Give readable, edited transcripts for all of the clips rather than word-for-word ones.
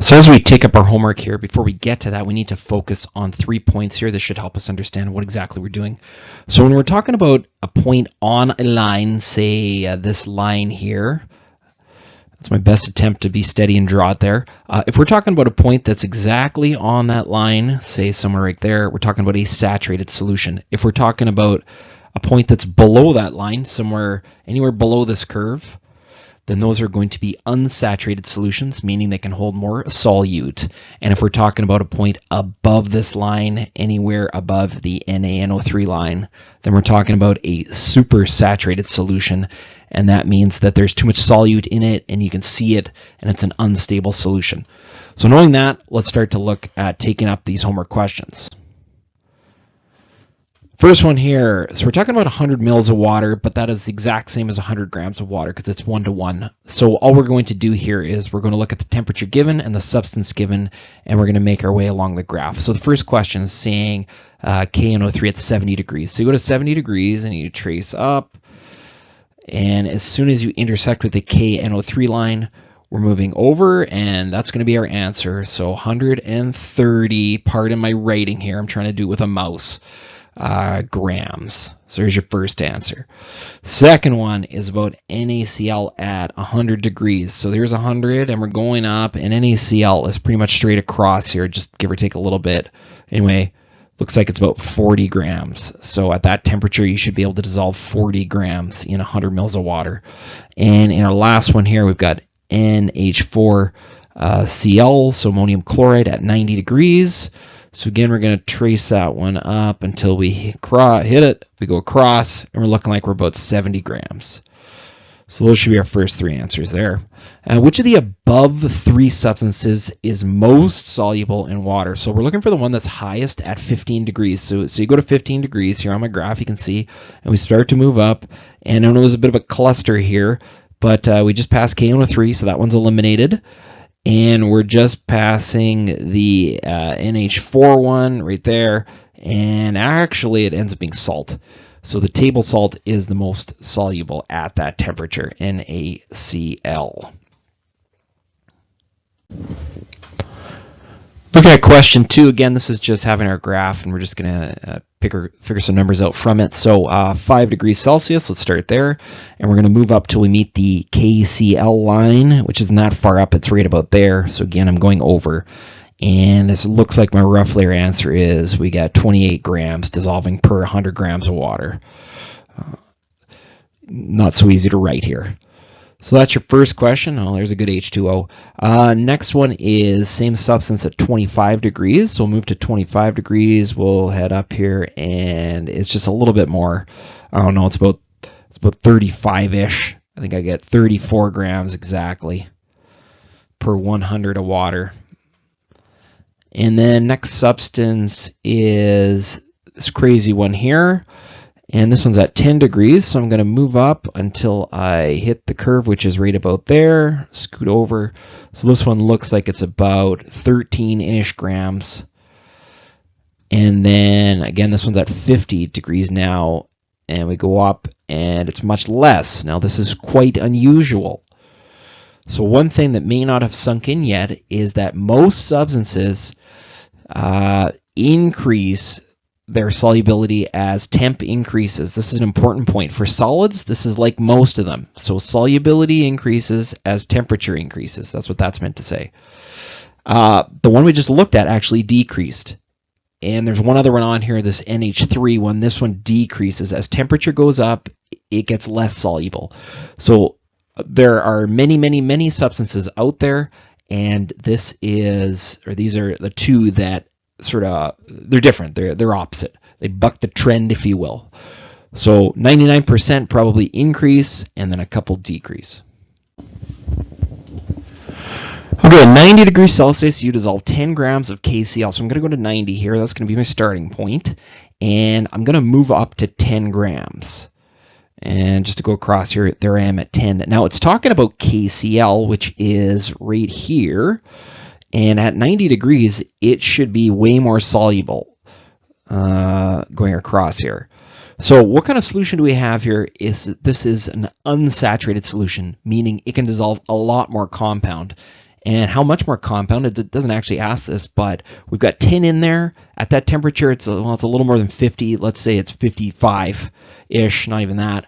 So as we take up our homework here, before we get to that, we need to focus on 3 points here. This should help us understand what exactly we're doing. So when we're talking about a point on a line, say this line here, that's my best attempt to be steady and draw it there. If we're talking about a point that's exactly on that line, say somewhere right there, we're talking about a saturated solution. If we're talking about a point that's below that line, somewhere, anywhere below this curve, then those are going to be unsaturated solutions, meaning they can hold more solute. And if we're talking about a point above this line, anywhere above the NaNO3 line, then we're talking about a supersaturated solution, and that means that there's too much solute in it and you can see it, and it's an unstable solution. So knowing that, let's start to look at taking up these homework questions. First one here, so we're talking about 100 mils of water, but that is the exact same as 100 grams of water because it's 1-to-1. So all we're going to do here is we're going to look at the temperature given and the substance given, and we're going to make our way along the graph. So the first question is saying KNO3 at 70 degrees. So you go to 70 degrees and you trace up, and as soon as you intersect with the KNO3 line, we're moving over, and that's going to be our answer. So 130, pardon my writing here, I'm trying to do it with a mouse. Grams. So here's your first answer. Second one is about NaCl at 100 degrees. So there's 100 and we're going up, and NaCl is pretty much straight across here, just give or take a little bit. Anyway, looks like it's about 40 grams. So at that temperature, you should be able to dissolve 40 grams in 100 mils of water. And in our last one here, we've got NH4Cl, so ammonium chloride at 90 degrees. So again, we're going to trace that one up until we hit it. We go across, and we're looking like we're about 70 grams. So those should be our first three answers there. Which of the above three substances is most soluble in water? So we're looking for the one that's highest at 15 degrees. So you go to 15 degrees here on my graph, you can see, and we start to move up. And I know there's a bit of a cluster here, but we just passed KNO3, so that one's eliminated. And we're just passing the NH4 one right there, and actually it ends up being salt. So the table salt is the most soluble at that temperature, NaCl. Look at question 2. Again, this is just having our graph, and we're just going to figure some numbers out from it. So 5 degrees Celsius, let's start there. And we're going to move up till we meet the KCl line, which isn't that far up. It's right about there. So again, I'm going over. And it looks like my rough layer answer is we got 28 grams dissolving per 100 grams of water. Not so easy to write here. So that's your first question. Oh, there's a good H2O. Next one is same substance at 25 degrees. So we'll move to 25 degrees. We'll head up here, and it's just a little bit more. I don't know. It's about 35-ish. I think I get 34 grams exactly per 100 of water. And then next substance is this crazy one here. And this one's at 10 degrees, so I'm going to move up until I hit the curve, which is right about there, scoot over. So this one looks like it's about 13-ish grams. And then, again, this one's at 50 degrees now, and we go up, and it's much less. Now, this is quite unusual. So one thing that may not have sunk in yet is that most substances increase their solubility as temp increases. This is an important point. For solids, this is like most of them. So solubility increases as temperature increases. That's what that's meant to say. The one we just looked at actually decreased. And there's one other one on here, this NH3 one. This one decreases. As temperature goes up, it gets less soluble. So there are many, many, many substances out there, and these are the two that sort of, they're different. They're opposite. They buck the trend, if you will. So 99% probably increase, and then a couple decrease. Okay, 90 degrees Celsius, you dissolve 10 grams of KCl. So I'm going to go to 90 here. That's going to be my starting point. And I'm going to move up to 10 grams. And just to go across here, there I am at 10. Now it's talking about KCl, which is right here. And at 90 degrees, it should be way more soluble going across here. So what kind of solution do we have here? This is an unsaturated solution, meaning it can dissolve a lot more compound. And how much more compound? It doesn't actually ask this, but we've got tin in there. At that temperature, it's a little more than 50. Let's say it's 55-ish, not even that.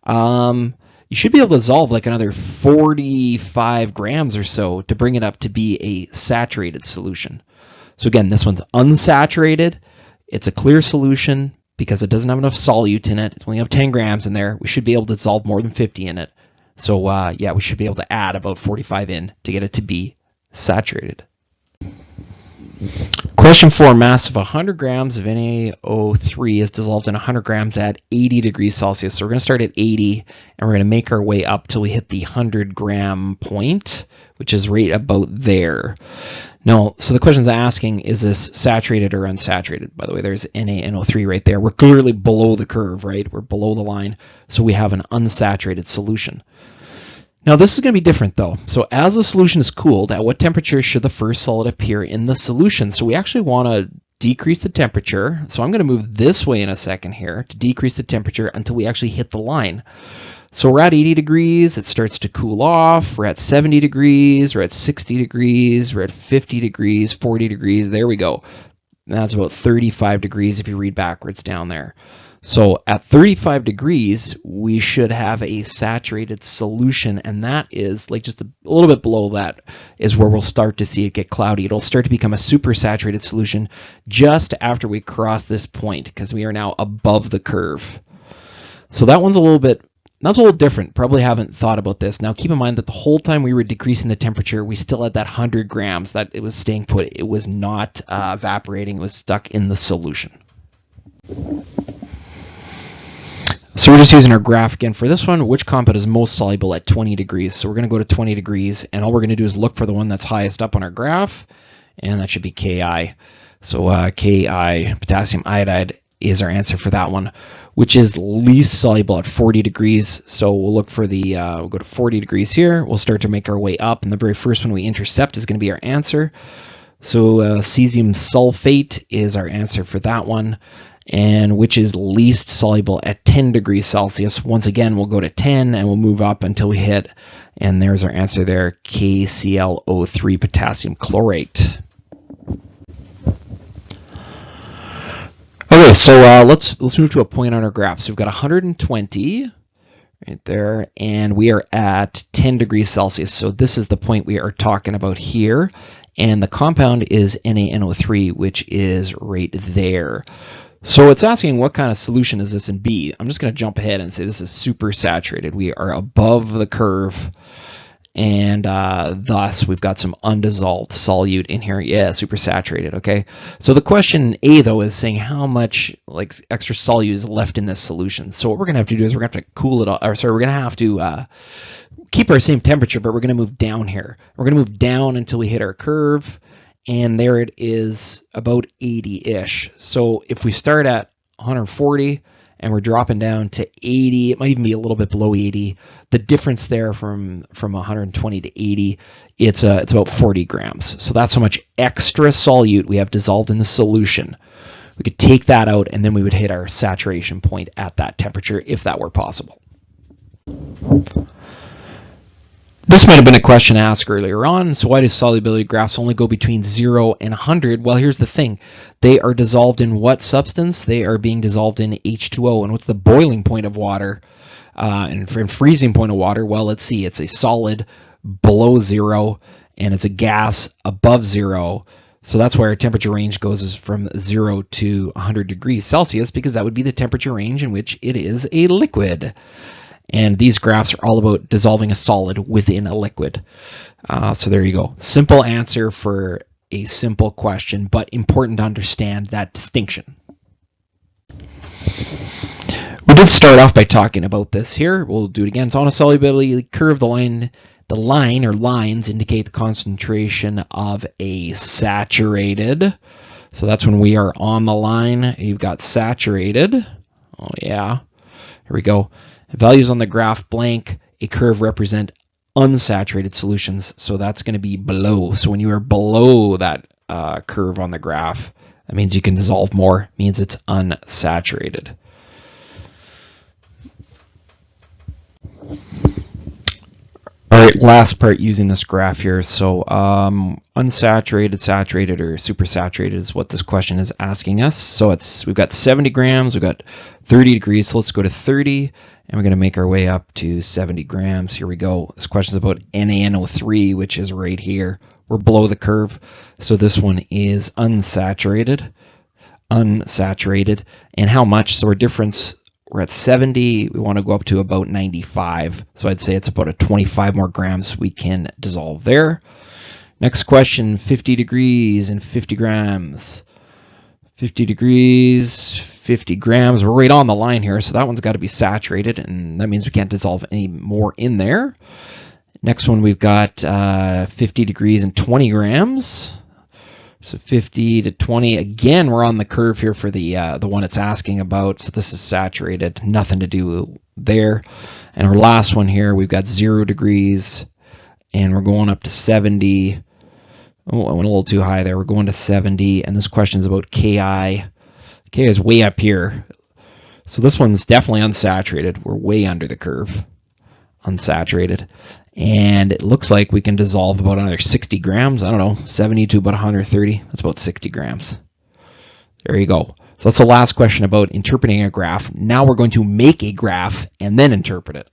You should be able to dissolve like another 45 grams or so to bring it up to be a saturated solution. So again, this one's unsaturated. It's a clear solution because it doesn't have enough solute in it. It's only have 10 grams in there. We should be able to dissolve more than 50 in it. So yeah, we should be able to add about 45 in to get it to be saturated. Question 4, mass of 100 grams of NaO3 is dissolved in 100 grams at 80 degrees Celsius. So we're going to start at 80, and we're going to make our way up till we hit the 100 gram point, which is right about there. No, so the question's asking, is this saturated or unsaturated? By the way, there's NaNO3 right there. We're clearly below the curve, right? We're below the line, so we have an unsaturated solution. Now this is going to be different though. So as the solution is cooled, at what temperature should the first solid appear in the solution? So we actually want to decrease the temperature. So I'm going to move this way in a second here to decrease the temperature until we actually hit the line. So we're at 80 degrees, it starts to cool off. We're at 70 degrees, we're at 60 degrees, we're at 50 degrees, 40 degrees, there we go. And that's about 35 degrees if you read backwards down there. So at 35 degrees, we should have a saturated solution, and that is like just a little bit below that is where we'll start to see it get cloudy. It'll start to become a super saturated solution just after we cross this point because we are now above the curve. So that one's a little bit, that's a little different. Probably haven't thought about this. Now keep in mind that the whole time we were decreasing the temperature, we still had that 100 grams that it was staying put. It was not evaporating. It was stuck in the solution. So we're just using our graph again for this one. Which compound is most soluble at 20 degrees? So we're going to go to 20 degrees, and all we're going to do is look for the one that's highest up on our graph, and that should be Ki. So Ki, potassium iodide, is our answer for that one, which is least soluble at 40 degrees. So we'll look for the, we'll go to 40 degrees here. We'll start to make our way up, and the very first one we intercept is going to be our answer. So cesium sulfate is our answer for that one, and which is least soluble at 10 degrees Celsius. Once again, we'll go to 10 and we'll move up until we hit, and there's our answer there, KClO3, potassium chlorate. Okay, so let's move to a point on our graph. So we've got 120 right there, and we are at 10 degrees Celsius. So this is the point we are talking about here, and the compound is NaNO3, which is right there. So it's asking what kind of solution is this in B. I'm just going to jump ahead and say this is super saturated. We are above the curve, and thus we've got some undissolved solute in here. Yeah, super saturated. Okay, so the question A though is saying how much like extra solute is left in this solution. So what we're going to have to do is we're going to have to cool it off, or sorry, we're going to have to keep our same temperature, but we're going to move down here. We're going to move down until we hit our curve, and there it is, about 80-ish. So if we start at 140 and we're dropping down to 80, it might even be a little bit below 80. The difference there from 120 to 80, it's about 40 grams. So that's how much extra solute we have dissolved in the solution. We could take that out, and then we would hit our saturation point at that temperature if that were possible. This might have been a question asked earlier on. So why do solubility graphs only go between 0 and 100? Well, here's the thing. They are dissolved in what substance? They are being dissolved in H2O. And what's the boiling point of water and freezing point of water? Well, let's see. It's a solid below 0, and it's a gas above 0. So that's why our temperature range goes from 0 to 100 degrees Celsius, because that would be the temperature range in which it is a liquid. And these graphs are all about dissolving a solid within a liquid. So there you go. Simple answer for a simple question, but important to understand that distinction. We did start off by talking about this here. We'll do it again. It's on a solubility curve. The line or lines indicate the concentration of a saturated. So that's when we are on the line. You've got saturated. Oh yeah. Here we go. Values on the graph blank. A curve represent unsaturated solutions, so that's going to be below. So when you are below that curve on the graph, that means you can dissolve more. It means it's unsaturated. All right, last part using this graph here. So unsaturated, saturated, or supersaturated is what this question is asking us. So we've got 70 grams, we've got 30 degrees. So let's go to 30, and we're going to make our way up to 70 grams. Here we go. This question is about NaNO3, which is right here. We're below the curve. So this one is unsaturated. Unsaturated. And how much? So our difference, we're at 70, we want to go up to about 95. So I'd say it's about a 25 more grams we can dissolve there. Next question, 50 degrees and 50 grams. 50 degrees, 50 grams. We're right on the line here, so that one's got to be saturated, and that means we can't dissolve any more in there. Next one, we've got 50 degrees and 20 grams. So 50 to 20, again, we're on the curve here for the one it's asking about. So this is saturated, nothing to do there. And our last one here, we've got 0 degrees, and we're going up to 70. Oh, I went a little too high there. We're going to 70, and this question is about Ki. Ki is way up here. So this one's definitely unsaturated. We're way under the curve, unsaturated. And it looks like we can dissolve about another 60 grams. I don't know, 70 to about 130. That's about 60 grams. There you go. So that's the last question about interpreting a graph. Now we're going to make a graph and then interpret it.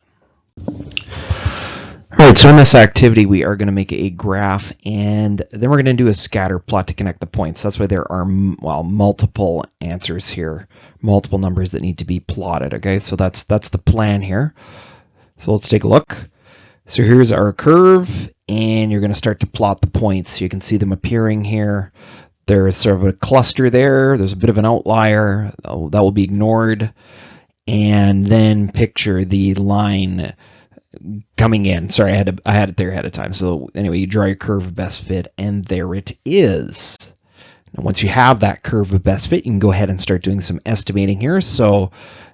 All right, so in this activity, we are going to make a graph, and then we're going to do a scatter plot to connect the points. That's why there are, well, multiple answers here, multiple numbers that need to be plotted, okay? So that's the plan here. So let's take a look. So here's our curve, and you're going to start to plot the points. You can see them appearing here. There's sort of a cluster there. There's a bit of an outlier. That will be ignored. And then picture the line coming in. Sorry, I had it there ahead of time. So anyway, you draw your curve of best fit, and there it is. And once you have that curve of best fit, you can go ahead and start doing some estimating here. So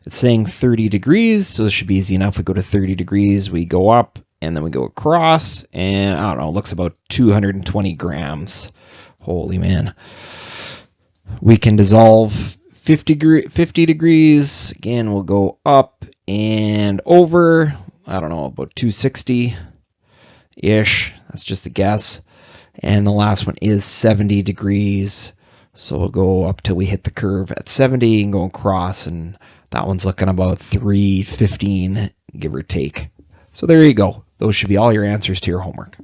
it's saying 30 degrees, so this should be easy enough. We go to 30 degrees, we go up, and then we go across, and I don't know, it looks about 220 grams. Holy man. We can dissolve 50 degrees. Again, we'll go up and over, I don't know, about 260-ish. That's just a guess. And the last one is 70 degrees. So we'll go up till we hit the curve at 70 and go across, and that one's looking about 315, give or take. So there you go. Those should be all your answers to your homework.